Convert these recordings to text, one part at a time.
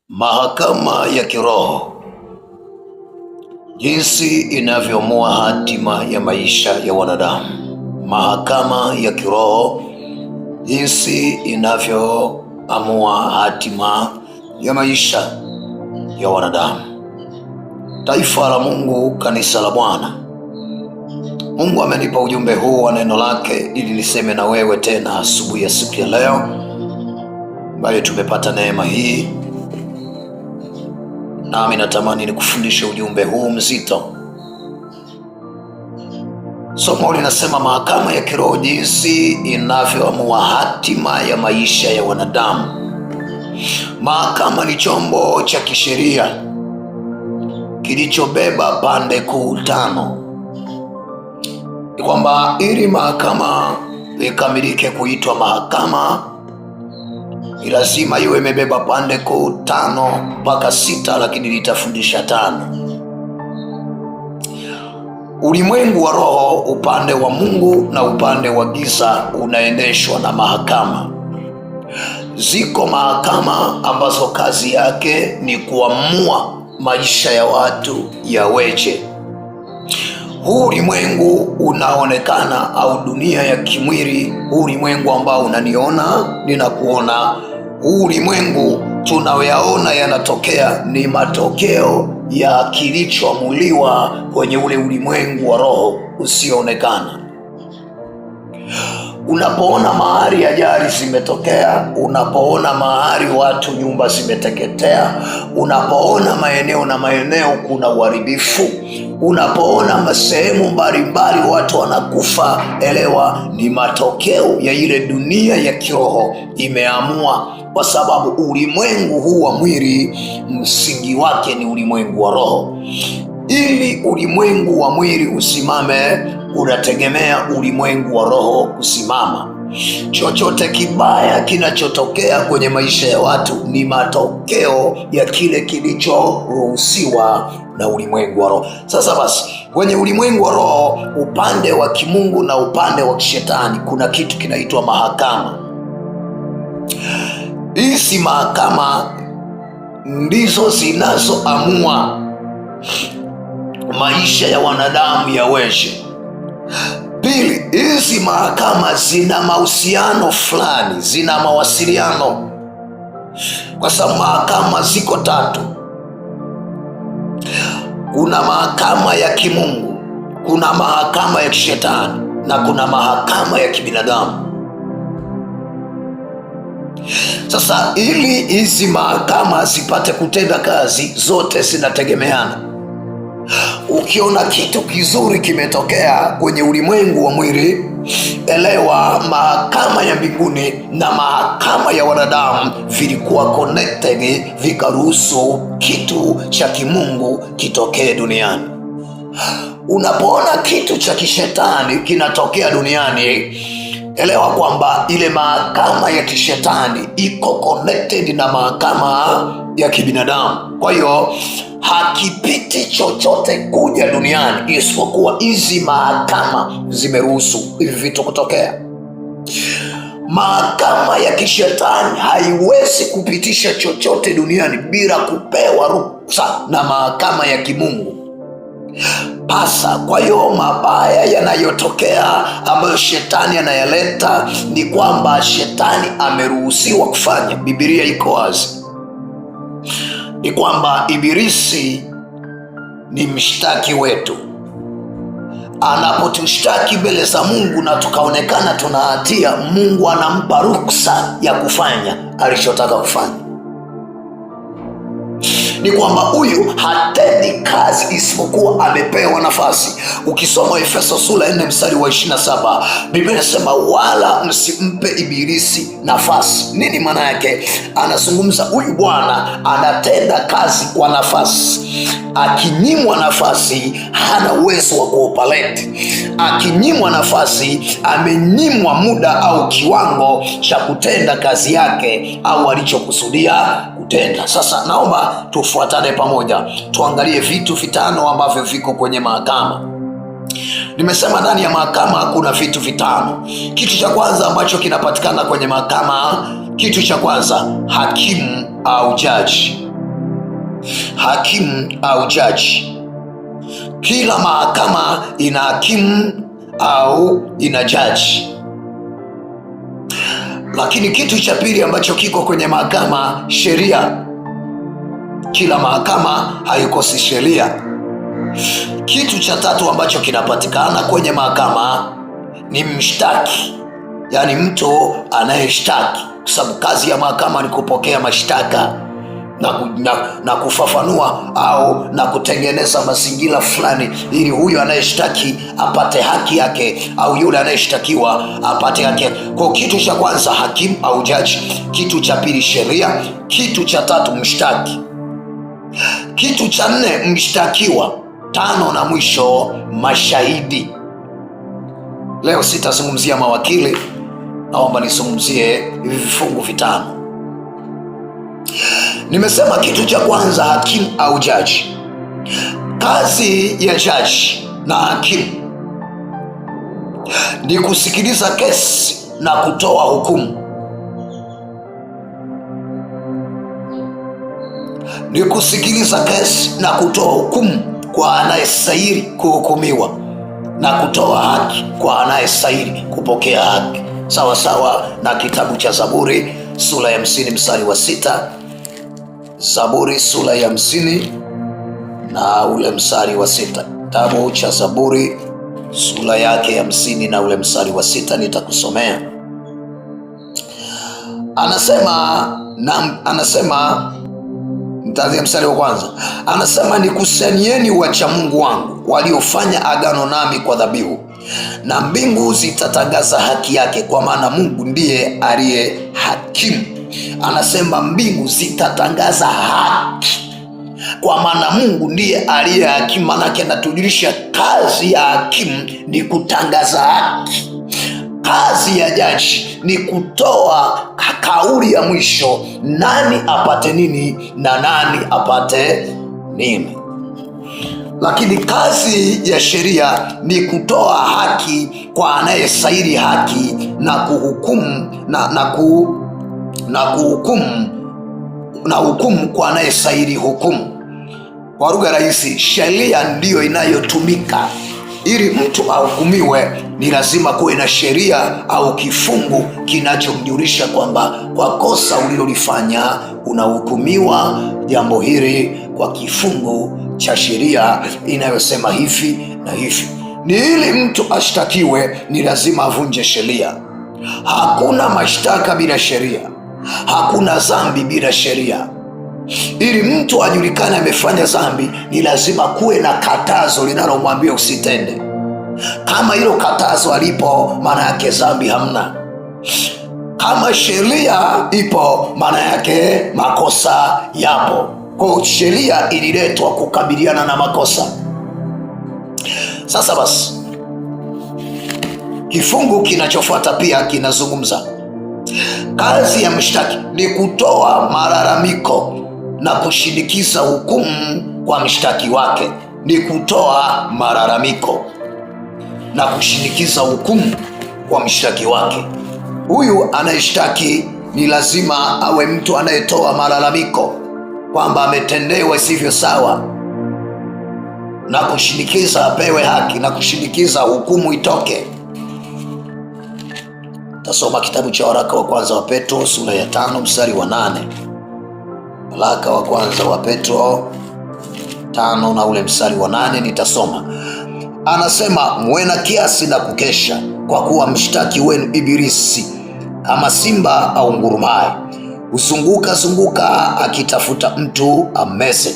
Mahakama ya kiroho, jinsi inavyoamua hatima ya maisha ya wanadamu. Mahakama ya kiroho, jinsi inavyoamua hatima ya maisha ya wanadamu. Taifa la Mungu, kanisa la Bwana. Mungu amenipa ujumbe huu wa neno lake ili niseme na wewe tena asubuhi ya siku ya leo, ambayo tumepata neema hii. Nami natamani nikufundishe ujumbe huu mzito. Somo linasema mahakama ya kiroho, jinsi inavyoamua hatima ya maisha ya wanadamu. Mahakama ni chombo cha kisheria kilichobeba pande kuu tano. Ni kwamba ili mahakama ikamilike kuitwa mahakama, ni lazima iwe imebeba pande kuu 5 mpaka 6, lakini nitafundisha 5. Ulimwengu wa roho, upande wa Mungu na upande wa giza, unaendeshwa na mahakama. Ziko mahakama ambazo kazi yake ni kuamua maisha ya watu yaweje. Huu ulimwengu unaonekana, au dunia ya kimwili, huu ulimwengu ambao unaniona, ninakuona, huu ulimwengu tunayoyaona yanatokea ni matokeo ya kilichoamuliwa kwenye ule ulimwengu wa roho usioonekana. Unapoona mahali ajali zimetokea, unapoona mahali watu nyumba zimeteketea, unapoona maeneo na maeneo kuna uharibifu, unapoona masehemu mbalimbali watu wanakufa, elewa ni matokeo ya ile dunia ya kiroho imeamua, kwa sababu ulimwengu huu wa mwili msingi wake ni ulimwengu wa roho. Ili ulimwengu wa mwili usimame, unategemea ulimwengu wa roho kusimama. Chochote kibaya kinachotokea kwenye maisha ya watu ni matokeo ya kile kilichoruhusiwa na ulimwengu wa roho. Sasa basi, kwenye ulimwengu wa roho, upande wa kimungu na upande wa kishetani, kuna kitu kinaitwa mahakama. Hizi mahakama ndizo zinazoamua maisha ya wanadamu yaweje. Pili, hizi mahakama zina mahusiano fulani, zina mawasiliano, kwa sababu mahakama ziko 3. Kuna mahakama ya kimungu, kuna mahakama ya kishetani, na kuna mahakama ya kibinadamu. Sasa ili hizi mahakama zipate kutenda kazi, zote zinategemeana. Ukiona kitu kizuri kimetokea kwenye ulimwengu wa mwili, elewa mahakama ya mbinguni na mahakama ya wanadamu vilikuwa connected, vikaruhusu kitu cha kimungu kitokee duniani. Unapoona kitu cha kishetani kinatokea duniani, elewa kwamba ile mahakama ya kishetani iko connected na mahakama ya kibinadamu. Kwa hiyo hakipiti chochote kuja duniani isipokuwa hizi mahakama zimeruhusu hivi vitu kutokea. Mahakama ya kishetani haiwezi kupitisha chochote duniani bila kupewa ruhusa na mahakama ya kimungu. Pasa. Kwa hiyo mabaya yanayotokea ambayo shetani anayaleta ni kwamba shetani ameruhusiwa kufanya. Biblia iko wazi, ni kwamba Ibilisi ni mshtaki wetu. Anapotushtaki mbele za Mungu na tukaonekana tuna hatia, Mungu anampa ruksa ya kufanya alichotaka kufanya. Ni kwamba huyu hatendi kazi isipokuwa amepewa nafasi. Ukisoma Efeso sura 4 mstari wa 27, Biblia inasema wala msimpe Ibilisi nafasi. Nini maana yake? Anazungumza huyu bwana anatenda kazi kwa nafasi. Akinyimwa nafasi hana uwezo wa kuoperate. Akinyimwa nafasi, amenyimwa muda au kiwango cha kutenda kazi yake au alichokusudia kutenda. Sasa naomba tufuatane pamoja, tuangalie vitu 5 ambavyo viko kwenye mahakama. Nimesema ndani ya mahakama kuna vitu 5. Kitu cha kwanza ambacho kinapatikana kwenye mahakama, kitu cha kwanza, hakimu au jaji. hakimu au jaji. Kila mahakama ina hakimu au ina jaji. Lakini kitu cha pili ambacho kiko kwenye mahakama, sheria. Kila mahakama haikosi sheria. Kitu cha tatu ambacho kinapatikana kwenye mahakama ni mshtaki, yaani mtu anayeshtaki, kwa sababu kazi ya mahakama ni kupokea mashtaka na kufafanua au na kutengeneza mazingira fulani ili huyo anayeshtaki apate haki yake au yule anayeshtakiwa apate haki yake. Kwa kitu cha kwanza hakimu au jaji, kitu cha pili sheria, kitu cha tatu mshtaki, kitu cha nne mshtakiwa, tano na mwisho mashahidi. Leo sitazungumzia mawakili, naomba nizungumzie hivi vifungu vitano. Nimesema kitu cha kwanza hakimu au jaji. Kazi ya jaji na hakimu ni kusikiliza kesi na kutoa hukumu. Ni kusikiliza kesi na kutoa hukumu kwa anayestahili kuhukumiwa na kutoa haki kwa anayestahili kupokea haki, sawa sawa na kitabu cha Zaburi sura ya 50 mstari wa 6. Zaburi sura ya 50 na ule mstari wa 6. Kitabu cha Zaburi sura yake ya 50 na ule mstari wa 6 nitakusomea. Anasema mtaanzia mstari wa kwanza. Anasema, nikusanyieni wacha Mungu wangu waliofanya agano nami kwa dhabihu, na mbingu zitatangaza haki yake, kwa maana Mungu ndiye aliye hakimu. Anasema mbingu zitatangaza haki, kwa maana Mungu ndiye aliye hakimu. Maanake anatujulisha kazi ya hakimu ni kutangaza haki. Kazi ya jaji ni kutoa kauli ya mwisho, nani apate nini na nani apate nini. Lakini kazi ya sheria ni kutoa haki kwa anayestahili haki na kuhukumu na hukumu kwa anayestahili hukumu. Kwa lugha rahisi, sheria ndiyo inayotumika ili mtu ahukumiwe. Ni lazima kuwe na sheria au kifungu kinachomjulisha kwamba kwa kosa ulilolifanya unahukumiwa jambo hili kwa kifungu cha sheria inayosema hivi na hivi. Ni ili mtu ashtakiwe, ni lazima avunje sheria. Hakuna mashtaka bila sheria, hakuna dhambi bila sheria. Ili mtu ajulikane amefanya dhambi, ni lazima kuwe na katazo linalomwambia usitende. Kama hilo katazo alipo, maana yake dhambi hamna. Kama sheria ipo, maana yake makosa yapo. Kwa sheria ililetwa kukabiliana na makosa. Sasa basi, kifungu kinachofuata pia kinazungumza kazi ya mshtaki ni kutoa malalamiko na kushinikiza hukumu kwa mshtaki wake. Ni kutoa malalamiko na kushinikiza hukumu kwa mshtaki wake. Huyu anayeshtaki ni lazima awe mtu anayetoa malalamiko kwamba ametendewa isivyo sawa, na kushinikiza apewe haki na kushinikiza hukumu itoke. Tasoma kitabu cha waraka wa kwanza wa Petro sura ya 5 mstari wa 8. Waraka wa kwanza wa Petro 5 na ule mstari wa 8 nitasoma. Anasema, muwe na kiasi na kukesha, kwa kuwa mshtaki wenu Ibilisi kama simba au ngurumaye huzunguka akitafuta mtu ameze.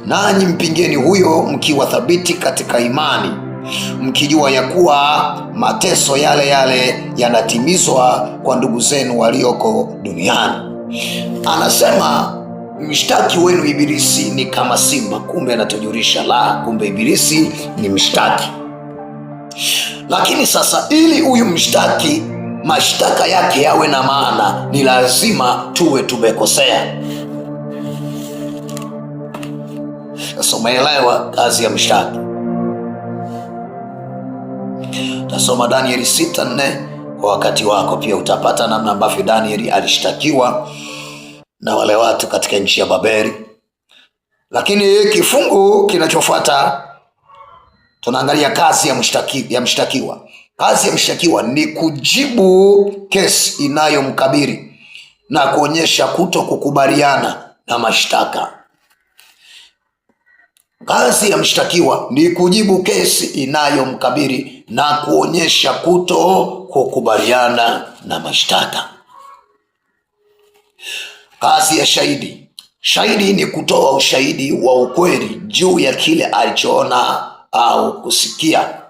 Nanyi mpingeni huyo, mkiwa thabiti katika imani, mkijua ya kuwa mateso yale yale yanatimizwa kwa ndugu zenu walioko duniani. Anasema mshtaki wenu Ibilisi ni kama simba. Kumbe anatujulisha kumbe Ibilisi ni mshtaki. Lakini sasa, ili huyu mshtaki mashtaka yake yawe na maana, ni lazima tuwe tumekosea. Sasa umeelewa kazi ya mshtaki. Tasoma Danieli 6:4 kwa wakati wako. Pia utapata namna ambavyo Danieli alishtakiwa na wale watu katika nchi ya Babeli. Lakini kifungu kinachofuata tunaangalia kazi ya mshtakiwa. Kazi ya mshtakiwa ni kujibu kesi inayomkabili na kuonyesha kuto kukubaliana na mashtaka. Kazi ya mshtakiwa ni kujibu kesi inayomkabili na kuonyesha kuto kukubaliana na mashtaka. Kazi ya shahidi. Shahidi ni kutoa ushahidi wa ukweli juu ya kile alichoona au kusikia.